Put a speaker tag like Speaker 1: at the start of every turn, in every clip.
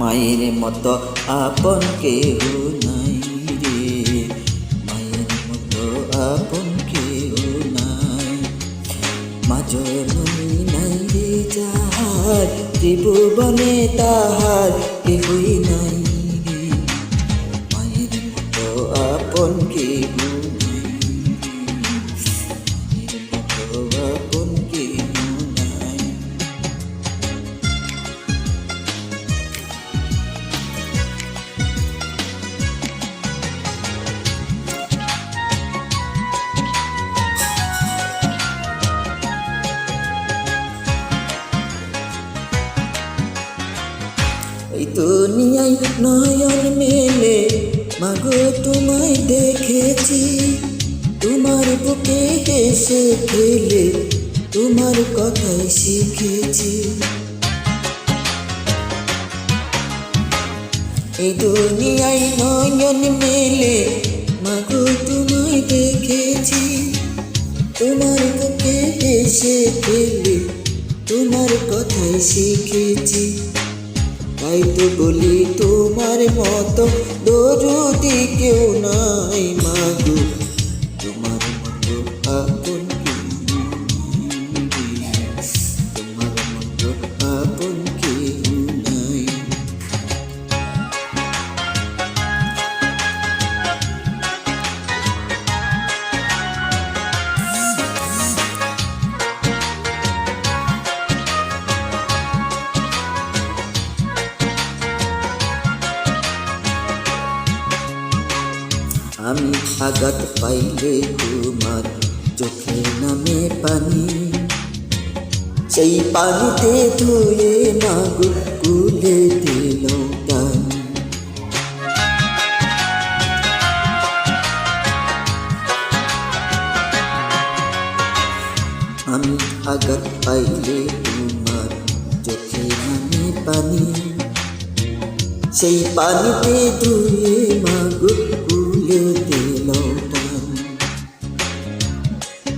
Speaker 1: মায়ের মতো আপন কেহ নাই রে, মায়ের মতো আপন কেহ নাই। মা জননী নাই রে যাহার, ত্রিভুবনে তাহার কেহই নাই রে, মায়ের মতো আপন কেহ নাই, মায়ের মতো আপন কেহ নাই। এই দুনিয়ায় নয়ন মেলে মাগো তোমায় দেখেছি, তোমার বুকে হেসে খেলে তোমার কথাই শিখেছি। এই দুনিয়ায় নয়ন মেলে মাগো তোমায় দেখেছি, তোমার বুকে হেসে খেলে তোমার কথাই শিখেছি। তাই তো বলি তোমার মতো দরদি কেউ নাই মাগো, তোমার মতো আপন কেউ নাই, তোমার মতো আপন কেউ নাই। আমি আঘাত পাইলে তোমার চোখে নামে পানি, সেই পানিতে ধুয়ে মাগো কুলে দিল টানি। আমি আঘাত পাইলে তোমার চোখে নামে পানি, সেই পানিতে ধুয়ে মাগো কুলে দিল টানি।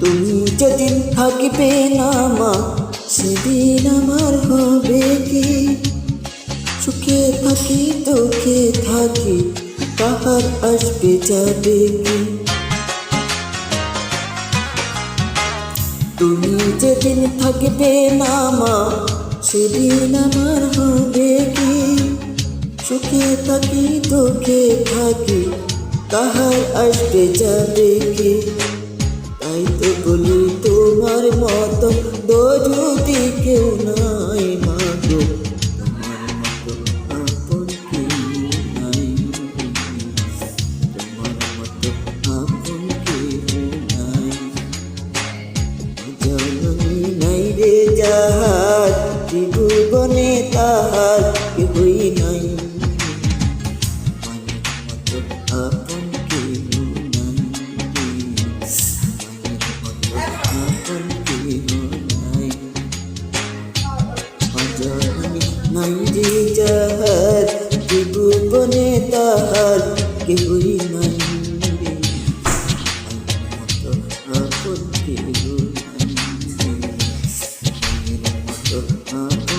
Speaker 1: তুমি যেদিন থাকবে না মা সেদিন আমার হবে কি, সুখে থাকি দুঃখে থাকি কাহার আসবে যাবে কি। তুমি যেদিন থাকবে না মা সেদিন আমার হবে কি, সুখে থাকি দুঃখে থাকি কাহার আসবে যাবে কি। তাই তো বলি তোমার মতো দরদি কেউ নাই মাগো, তোমার মতো আপন কেউ নাই, তোমার মতো আপন কেউ নাই। জননী নাই রে যাহার, ত্রিভুবনে তাহার কেহই নাই, মায়ের মতো আপন কেহ নাই, আপন কেহ নাই। জননী নাই রে যাহার, ত্রিভুবনে তাহার কেহই নাই রে, মায়ের মতো আপন কেহ নাই, মায়ের মতো আপন